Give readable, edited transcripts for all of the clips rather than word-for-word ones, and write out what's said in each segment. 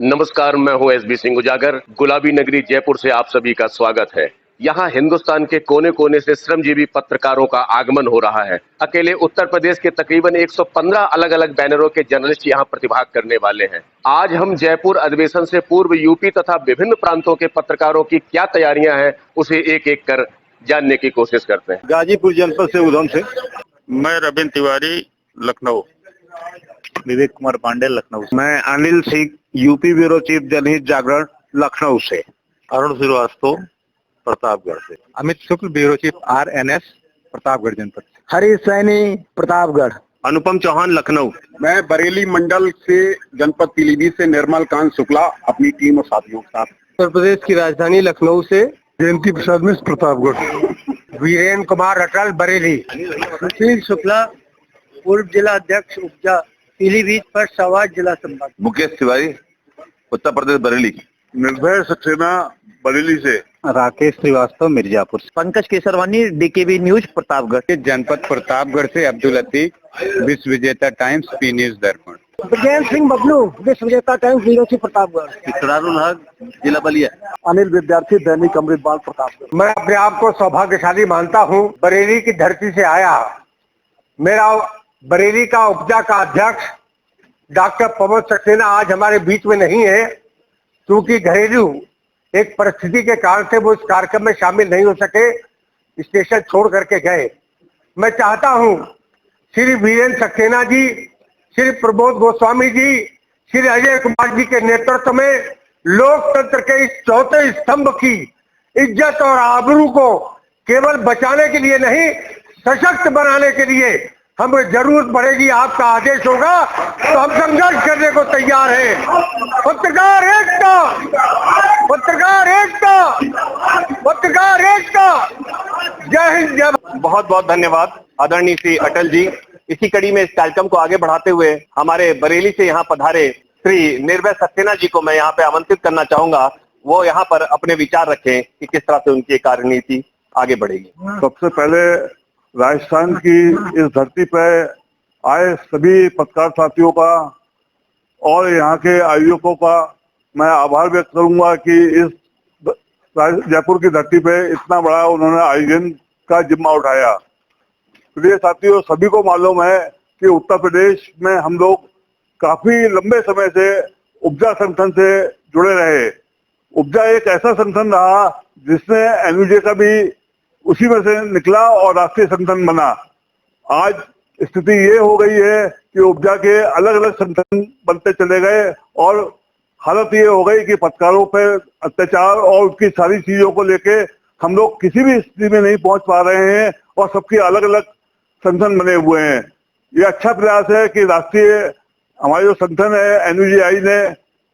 नमस्कार, मैं हूं एसबी सिंह उजागर। गुलाबी नगरी जयपुर से आप सभी का स्वागत है। यहाँ हिंदुस्तान के कोने कोने से श्रमजीवी पत्रकारों का आगमन हो रहा है। अकेले उत्तर प्रदेश के तकरीबन 115 अलग अलग बैनरों के जर्नलिस्ट यहाँ प्रतिभाग करने वाले हैं। आज हम जयपुर अधिवेशन से पूर्व यूपी तथा विभिन्न प्रांतों के पत्रकारों की क्या तैयारियां हैं, उसे एक एक कर जानने की कोशिश करते हैं। गाजीपुर जनपद से उधम से। मैं रविंद्र तिवारी, लखनऊ। विवेक कुमार पांडे, लखनऊ। मैं Anil Singh, UP bureau chief जनहित जागरण, लखनऊ से। अरुण श्रीवास्तव, प्रतापगढ़ से। अमित शुक्ल, ब्यूरो चीफ RNS, प्रतापगढ़ जनपद से। हरीश सैनी, प्रतापगढ़। अनुपम चौहान, लखनऊ। मैं बरेली मंडल से जनपद पीलीभीत से निर्मल कांत शुक्ला, अपनी टीम और साथियों के साथ। उत्तर प्रदेश की राजधानी लखनऊ से जयंती प्रसाद मिश्र, प्रतापगढ़। वीरेंद्र कुमार अटल, बरेली। सुशील शुक्ला, पूर्व जिला अध्यक्ष उपजा, पीलीभीत पर सवाज जिला संवाद। मुकेश तिवारी, उत्तर प्रदेश, बरेली। निर्भय सक्सेना, बरेली से। राकेश श्रीवास्तव, मिर्जापुर से। Pankaj Kesarwani, DKB news, Pratapgarh. जनपद प्रतापगढ़ से अब्दुल लतीफ, विश्व विजेता टाइम्स, पी न्यूज दर्पण। विजय सिंह बबलू, विश्व विजेता times, bureau chief, Pratapgarh. Ikrarul हक, जिला बलिया। अनिल विद्यार्थी, दैनिक अमृतबाल, प्रतापगढ़। मैं अपने आप को सौभाग्यशाली मानता हूँ, बरेली की धरती से आया। मेरा बरेली का उपजा का अध्यक्ष डॉक्टर पवन सक्सेना आज हमारे बीच में नहीं है, क्योंकि घरेलू एक परिस्थिति के कारण से वो इस कार्यक्रम में शामिल नहीं हो सके, स्टेशन छोड़ करके गए। मैं चाहता हूं श्री वीरेंद्र सक्सेना जी, श्री प्रमोद गोस्वामी जी, श्री अजय कुमार जी के नेतृत्व में लोकतंत्र के इस चौथे स्तंभ की इज्जत और आबरू को केवल बचाने के लिए नहीं, सशक्त बनाने के लिए हमें जरूरत पड़ेगी। आपका आदेश होगा तो हम संघर्ष करने को तैयार हैं। पत्रकार एकता, पत्रकार एकता, पत्रकार एकता। जय हिंद, जय भारत। बहुत बहुत धन्यवाद आदरणीय श्री अटल जी। इसी कड़ी में इस कार्यक्रम को आगे बढ़ाते हुए हमारे बरेली से यहाँ पधारे श्री निर्भय सक्सेना जी को मैं यहाँ पे आमंत्रित करना चाहूंगा। वो यहाँ पर अपने विचार रखें कि किस तरह से उनकी कार्यनीति आगे बढ़ेगी। सबसे पहले राजस्थान की इस धरती पर आए सभी पत्रकार साथियों का और यहाँ के आयोजकों का मैं आभार व्यक्त करूंगा कि इस जयपुर की धरती पे इतना बड़ा उन्होंने आयोजन का जिम्मा उठाया। प्रिय साथियों, सभी को मालूम है कि उत्तर प्रदेश में हम लोग काफी लंबे समय से उपजा संगठन से जुड़े रहे। उपजा एक ऐसा संगठन रहा जिसने NUJ का भी उसी में से निकला और राष्ट्रीय संगठन बना। आज स्थिति ये हो गई है कि उपजा के अलग अलग संगठन बनते चले गए और हालत ये हो गई कि पत्रकारों पर अत्याचार और उसकी सारी चीजों को लेके हम लोग किसी भी स्थिति में नहीं पहुंच पा रहे हैं और सबके अलग अलग संगठन बने हुए हैं। ये अच्छा प्रयास है कि राष्ट्रीय हमारे जो संगठन है NUJ ने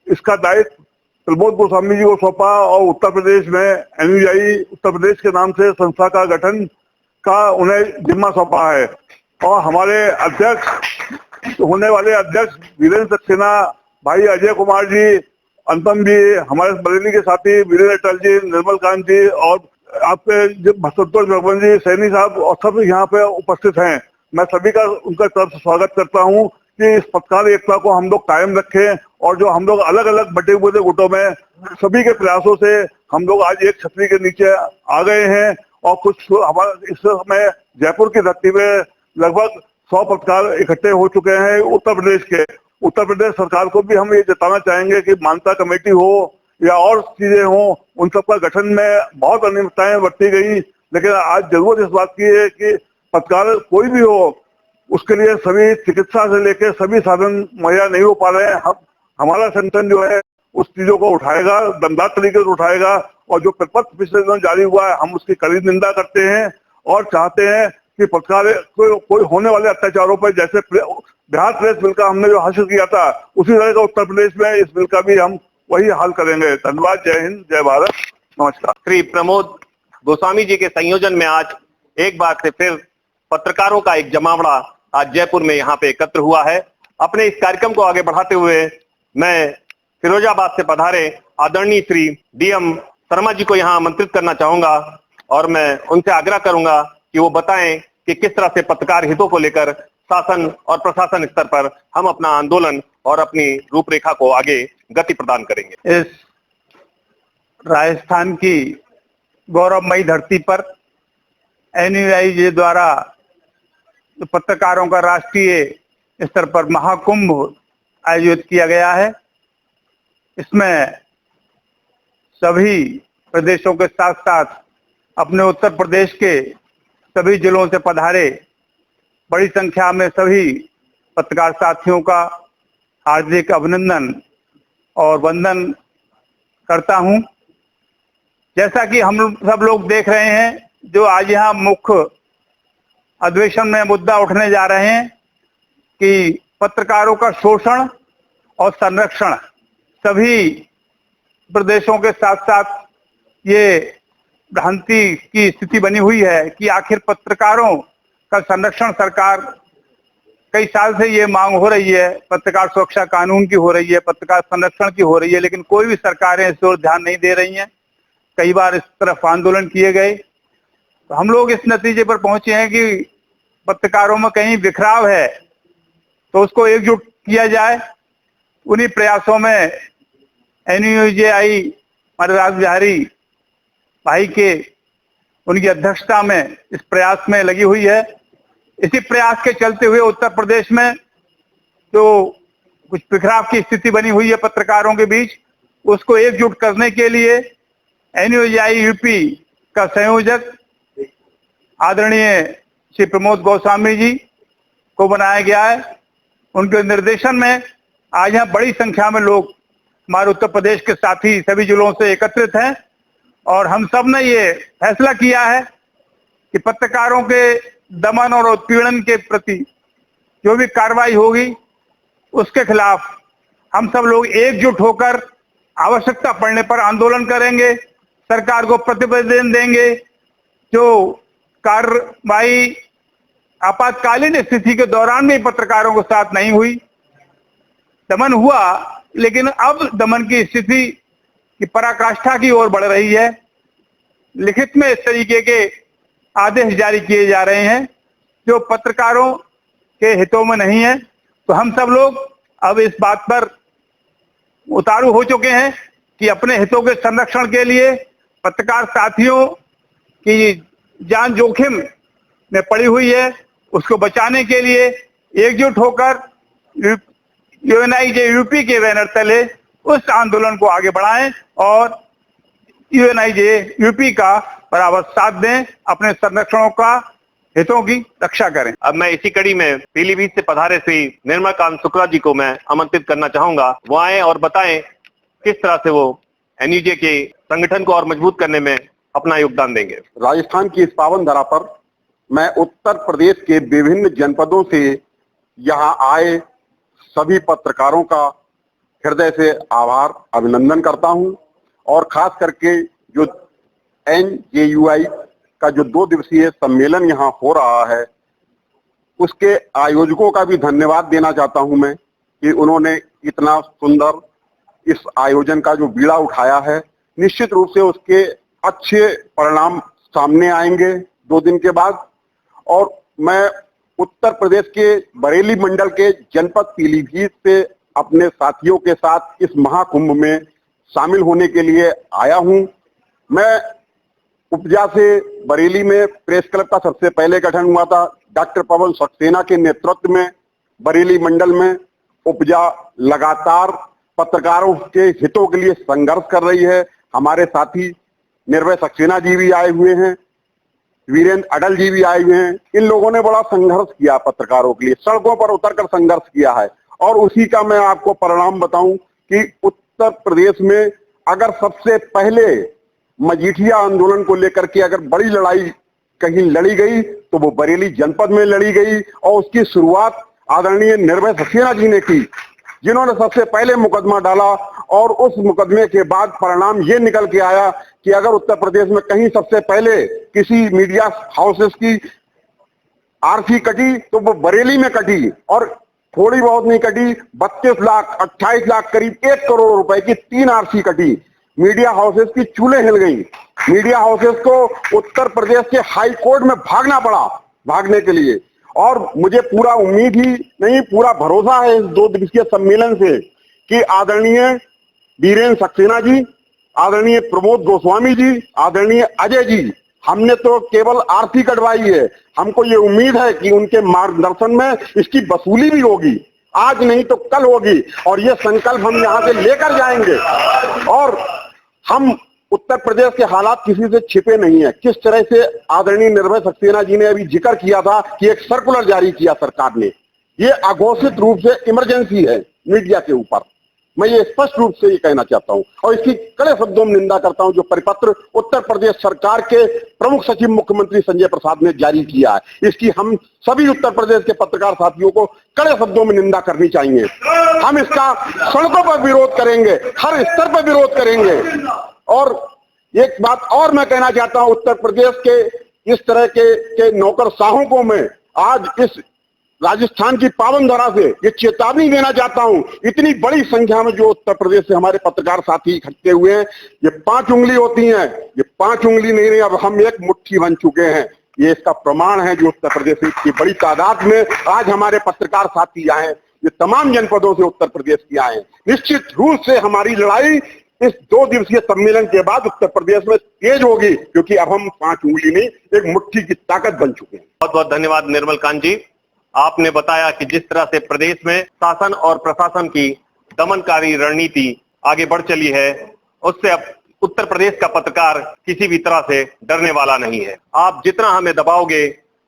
इसका दायित्व प्रमोद गोस्वामी जी को सौंपा और उत्तर प्रदेश में NUJ उत्तर प्रदेश के नाम से संस्था का गठन का उन्हें जिम्मा सौंपा है। और हमारे अध्यक्ष होने वाले अध्यक्ष वीरेंद्र सक्सेना, भाई अजय कुमार जी, अनुपम जी, हमारे बरेली के साथी वीरेंद्र अटल जी, निर्मल कांत जी और आपके संतोष भगवान जी, सैनी साहब और सब यहाँ पे उपस्थित हैं। मैं सभी का उनका तरफ से स्वागत करता हूँ कि इस पत्रकार एकता को हम लोग कायम रखें और जो हम लोग अलग अलग बटे हुए गुटों में सभी के प्रयासों से हम लोग आज एक छतरी के नीचे आ गए हैं। और कुछ हमारे इस समय जयपुर की धरती में लगभग 100 पत्रकार इकट्ठे हो चुके हैं उत्तर प्रदेश के। उत्तर प्रदेश सरकार को भी हम ये जताना चाहेंगे कि मान्यता कमेटी हो या और चीजें हो, उन सबका गठन में बहुत अनियमितताएं बरती गई, लेकिन आज जरूरत इस बात की है कि पत्रकार कोई भी हो उसके लिए सभी चिकित्सा से लेकर सभी साधन मुहैया नहीं हो पा रहे हैं। हमारा संगठन जो है उस चीजों को उठाएगा, दमदार तरीके से उठाएगा और जो प्रपत्र पिछले दिनों जारी हुआ है हम उसकी कड़ी निंदा करते हैं और चाहते हैं कि पत्रकार कोई होने वाले अत्याचारों पर जैसे बिहार प्रेस बिल का हमने जो हासिल किया था उसी तरह का उत्तर प्रदेश में इस बिल का भी हम वही हाल करेंगे। धन्यवाद। जय हिंद, जय भारत, नमस्कार। श्री प्रमोद गोस्वामी जी के संयोजन में आज एक बार से फिर पत्रकारों का एक जमावड़ा आज जयपुर में यहाँ पे एकत्र हुआ है। अपने इस कार्यक्रम को आगे बढ़ाते हुए मैं फिरोजाबाद से पधारे आदरणीय श्री DM शर्मा जी को यहाँ आमंत्रित करना चाहूंगा और मैं उनसे आग्रह करूंगा कि वो बताएं कि किस तरह से पत्रकार हितों को लेकर शासन और प्रशासन स्तर पर हम अपना आंदोलन और अपनी रूपरेखा को आगे गति प्रदान करेंगे। इस राजस्थान की गौरवमयी धरती पर एनयूआईजे द्वारा पत्रकारों का राष्ट्रीय स्तर पर महाकुंभ आयोजित किया गया है। इसमें सभी प्रदेशों के साथ साथ अपने उत्तर प्रदेश के सभी जिलों से पधारे बड़ी संख्या में सभी पत्रकार साथियों का हार्दिक अभिनंदन और वंदन करता हूं। जैसा कि हम सब लोग देख रहे हैं, जो आज यहाँ मुख्य अधिवेशन में मुद्दा उठने जा रहे हैं कि पत्रकारों का शोषण और संरक्षण सभी प्रदेशों के साथ साथ ये भ्रांति की स्थिति बनी हुई है कि आखिर पत्रकारों का संरक्षण सरकार कई साल से ये मांग हो रही है, पत्रकार सुरक्षा कानून की हो रही है, पत्रकार संरक्षण की हो रही है, लेकिन कोई भी सरकारें इस ओर ध्यान नहीं दे रही हैं। कई बार इस तरफ आंदोलन किए गए, तो हम लोग इस नतीजे पर पहुंचे हैं कि पत्रकारों में कहीं बिखराव है तो उसको एकजुट किया जाए। उन्हीं प्रयासों में एनयूजेआई हमारे राज बिहारी भाई के उनकी अध्यक्षता में इस प्रयास में लगी हुई है। इसी प्रयास के चलते हुए उत्तर प्रदेश में जो कुछ बिखराव की स्थिति बनी हुई है पत्रकारों के बीच, उसको एकजुट करने के लिए एनयूजेआई यूपी का संयोजक आदरणीय श्री प्रमोद गोस्वामी जी को बनाया गया है। उनके निर्देशन में आज यहाँ बड़ी संख्या में लोग हमारे उत्तर प्रदेश के साथी सभी जिलों से एकत्रित हैं और हम सब ने ये फैसला किया है कि पत्रकारों के दमन और उत्पीड़न के प्रति जो भी कार्रवाई होगी उसके खिलाफ हम सब लोग एकजुट होकर आवश्यकता पड़ने पर आंदोलन करेंगे, सरकार को प्रतिवेदन देंगे। जो कार्रवाई आपातकालीन स्थिति के दौरान भी पत्रकारों के साथ नहीं हुई, दमन हुआ, लेकिन अब दमन की स्थिति की पराकाष्ठा की ओर बढ़ रही है। लिखित में इस तरीके के आदेश जारी किए जा रहे हैं जो पत्रकारों के हितों में नहीं है। तो हम सब लोग अब इस बात पर उतारू हो चुके हैं कि अपने हितों के संरक्षण के लिए पत्रकार साथियों की जान जोखिम में पड़ी हुई है, उसको बचाने के लिए एकजुट होकर यूएनआईजे यूपी के बैनर तले उस आंदोलन को आगे बढ़ाएं और यूएनआईजे यूपी का बराबर साथ दें, अपने संरक्षणों का हितों की रक्षा करें। अब मैं इसी कड़ी में पीलीभीत से पधारे श्री निर्मल कांत शुक्ला जी को मैं आमंत्रित करना चाहूंगा। वो आए और बताएं किस तरह से वो एनयूजे के संगठन को और मजबूत करने में अपना योगदान देंगे। राजस्थान की इस पावन धरा पर मैं उत्तर प्रदेश के विभिन्न जनपदों से यहाँ आए सभी पत्रकारों का हृदय से आभार अभिनंदन करता हूं और खास करके जो एनजेयूआई का जो 2 दिवसीय सम्मेलन यहाँ हो रहा है उसके आयोजकों का भी धन्यवाद देना चाहता हूं मैं कि उन्होंने इतना सुंदर इस आयोजन का जो बीड़ा उठाया है। निश्चित रूप से उसके अच्छे परिणाम सामने आएंगे 2 दिन के बाद। और मैं उत्तर प्रदेश के बरेली मंडल के जनपद पीलीभीत से अपने साथियों के साथ इस महाकुंभ में शामिल होने के लिए आया हूं। मैं उपजा से बरेली में प्रेस क्लब का सबसे पहले गठन हुआ था। डॉक्टर पवन सक्सेना के नेतृत्व में बरेली मंडल में उपजा लगातार पत्रकारों के हितों के लिए संघर्ष कर रही है। हमारे साथी निर्भय सक्सेना जी भी आए हुए हैं, वीरेंद्र अडल जी भी आए हुए हैं। इन लोगों ने बड़ा संघर्ष किया पत्रकारों के लिए, सड़कों पर उतरकर संघर्ष किया है। और उसी का मैं आपको परिणाम बताऊं कि उत्तर प्रदेश में अगर सबसे पहले मजीठिया आंदोलन को लेकर के अगर बड़ी लड़ाई कहीं लड़ी गई तो वो बरेली जनपद में लड़ी गई और उसकी शुरुआत आदरणीय निर्भय सक्सेना जी ने की, जिन्होंने सबसे पहले मुकदमा डाला। और उस मुकदमे के बाद परिणाम ये निकल के आया कि अगर उत्तर प्रदेश में कहीं सबसे पहले किसी मीडिया हाउसेस की आरसी कटी तो वो बरेली में कटी, और थोड़ी बहुत नहीं कटी, 32 लाख 28 लाख करीब 1 करोड़ रुपए की 3 आरसी कटी। मीडिया हाउसेस की चूल्हे हिल गई। मीडिया हाउसेस को उत्तर प्रदेश के हाई कोर्ट में भागना पड़ा भागने के लिए। और मुझे पूरा उम्मीद ही नहीं, पूरा भरोसा है इस 2 दिवसीय सम्मेलन से कि आदरणीय वीरेंद्र सक्सेना जी, आदरणीय प्रमोद गोस्वामी जी, आदरणीय अजय जी, हमने तो केवल आरती कटवाई है। हमको ये उम्मीद है कि उनके मार्गदर्शन में इसकी वसूली भी होगी, आज नहीं तो कल होगी, और ये संकल्प हम यहाँ से लेकर जाएंगे। और हम उत्तर प्रदेश के हालात किसी से छिपे नहीं है। किस तरह से आदरणीय निर्भय सक्सेना जी ने अभी जिक्र किया था कि एक सर्कुलर जारी किया सरकार ने, ये अघोषित रूप से इमरजेंसी है मीडिया के ऊपर। मैं ये स्पष्ट रूप से ये कहना चाहता हूं और इसकी कड़े शब्दों में निंदा करता हूं जो परिपत्र उत्तर प्रदेश सरकार के प्रमुख सचिव मुख्यमंत्री संजय प्रसाद ने जारी किया है। इसकी हम सभी उत्तर प्रदेश के पत्रकार साथियों को कड़े शब्दों में निंदा करनी चाहिए। हम इसका सड़कों पर विरोध करेंगे, हर स्तर पर विरोध करेंगे। और एक बात और मैं कहना चाहता हूं, उत्तर प्रदेश के इस तरह के नौकरशाहों को मैं आज इस राजस्थान की पावन धरा से ये चेतावनी देना चाहता हूं। इतनी बड़ी संख्या में जो उत्तर प्रदेश से हमारे पत्रकार साथी इकट्ठे हुए हैं, ये 5 उंगली होती हैं, ये 5 उंगली नहीं, अब हम एक मुट्ठी बन चुके हैं। ये इसका प्रमाण है जो उत्तर प्रदेश से इतनी बड़ी तादाद में आज हमारे पत्रकार साथी आए, ये तमाम जनपदों से उत्तर प्रदेश की आए। निश्चित रूप से हमारी लड़ाई इस 2 दिवसीय सम्मेलन के बाद उत्तर प्रदेश में तेज होगी, क्योंकि अब हम 5 उंगली नहीं, एक मुट्ठी की ताकत बन चुके हैं। बहुत बहुत धन्यवाद निर्मल कांत जी। आपने बताया कि जिस तरह से प्रदेश में शासन और प्रशासन की दमनकारी रणनीति आगे बढ़ चली है, उससे अब उत्तर प्रदेश का पत्रकार किसी भी तरह से डरने वाला नहीं है। आप जितना हमें दबाओगे,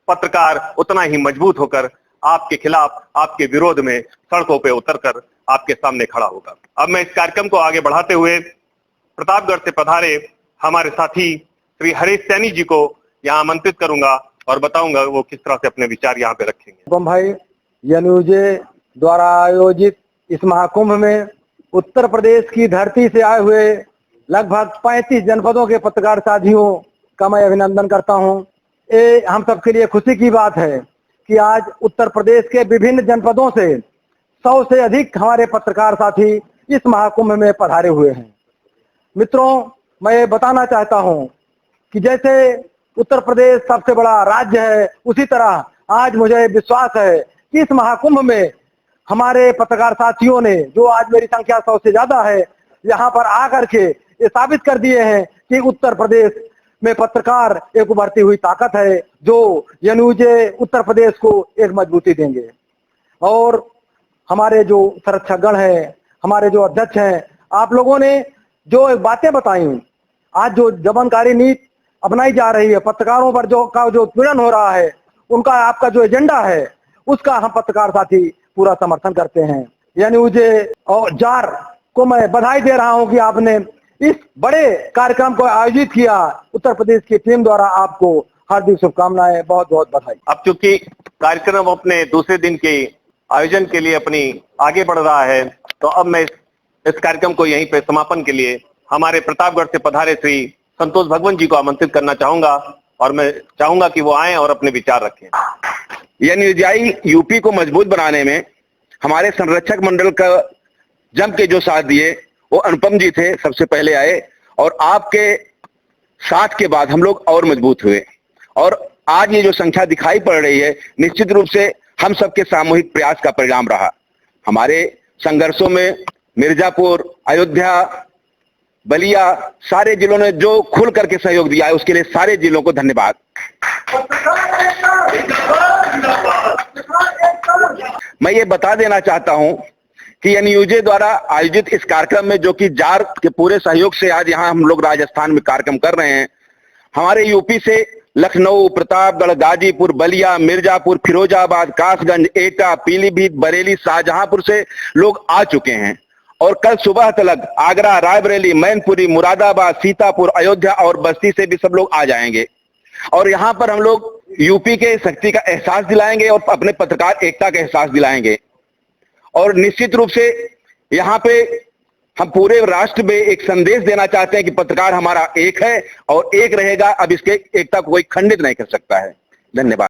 पत्रकार उतना ही मजबूत होकर आपके खिलाफ, आपके विरोध में सड़कों पे उतरकर आपके सामने खड़ा होगा। अब मैं इस कार्यक्रम को आगे बढ़ाते हुए प्रतापगढ़ से पधारे हमारे साथी श्री हरीश सैनी जी को यहाँ आमंत्रित करूंगा और बताऊंगा वो किस तरह से अपने विचार यहाँ पे रखेंगे। भाई, एनयूजे द्वारा आयोजित इस महाकुंभ में उत्तर प्रदेश की धरती से आए हुए लगभग 35 जनपदों के पत्रकार साथियों का मैं अभिनंदन करता हूं। ये हम सबके लिए खुशी की बात है कि आज उत्तर प्रदेश के विभिन्न जनपदों से 100 से अधिक हमारे पत्रकार साथी इस महाकुंभ में पधारे हुए हैं। मित्रों, मैं बताना चाहता हूं कि जैसे उत्तर प्रदेश सबसे बड़ा राज्य है, उसी तरह आज मुझे विश्वास है कि इस महाकुंभ में हमारे पत्रकार साथियों ने, जो आज मेरी संख्या 100 से ज्यादा है, यहाँ पर आकर के ये साबित कर दिए हैं कि उत्तर प्रदेश में पत्रकार एक उभरती हुई ताकत है, जो एनयूजे उत्तर प्रदेश को एक मजबूती देंगे। और हमारे जो संरक्षकगण हैं, हमारे जो अध्यक्ष हैं, आप लोगों ने जो बातें बताई, आज जो दमनकारी नीति अपनाई जा रही है, पत्रकारों पर जो उत्पीड़न हो रहा है, उनका आपका जो एजेंडा है, उसका हम पत्रकार साथी पूरा समर्थन करते हैं। एनयूजे और जार को मैं बधाई दे रहा हूं कि आपने इस बड़े कार्यक्रम को आयोजित किया। उत्तर प्रदेश की टीम द्वारा आपको हार्दिक शुभकामनाएं, बहुत बहुत बधाई। अब चूंकि कार्यक्रम अपने दूसरे दिन के आयोजन के लिए अपनी आगे बढ़ रहा है, तो अब मैं इस कार्यक्रम को यहीं पे समापन के लिए हमारे प्रतापगढ़ से पधारे श्री संतोष भगवंत जी को आमंत्रित करना चाहूंगा और मैं चाहूंगा कि वो आए और अपने विचार रखें। एनयूजे यूपी को मजबूत बनाने में हमारे संरक्षक मंडल का जम के जो साथ दिए, वो अनुपम जी थे, सबसे पहले आए, और आपके साथ के बाद हम लोग और मजबूत हुए। और आज ये जो संख्या दिखाई पड़ रही है, निश्चित रूप से हम सबके सामूहिक प्रयास का परिणाम रहा। हमारे संघर्षों में मिर्जापुर, अयोध्या, बलिया, सारे जिलों ने जो खुल करके सहयोग दिया है, उसके लिए सारे जिलों को धन्यवाद। मैं ये बता देना चाहता हूं कि एनयूजे द्वारा आयोजित इस कार्यक्रम में, जो कि जार के पूरे सहयोग से आज यहाँ हम लोग राजस्थान में कार्यक्रम कर रहे हैं, हमारे यूपी से लखनऊ, प्रतापगढ़, गाजीपुर, बलिया, मिर्जापुर, फिरोजाबाद, कासगंज, एटा, पीलीभीत, बरेली, शाहजहांपुर से लोग आ चुके हैं। और कल सुबह तक आगरा, रायबरेली, मैनपुरी, मुरादाबाद, सीतापुर, अयोध्या और बस्ती से भी सब लोग आ जाएंगे। और यहाँ पर हम लोग यूपी के शक्ति का एहसास दिलाएंगे और अपने पत्रकार एकता का एहसास दिलाएंगे। और निश्चित रूप से यहाँ पे हम पूरे राष्ट्र में एक संदेश देना चाहते हैं कि पत्रकार हमारा एक है और एक रहेगा। अब इसके एकता को कोई खंडित नहीं कर सकता है। धन्यवाद।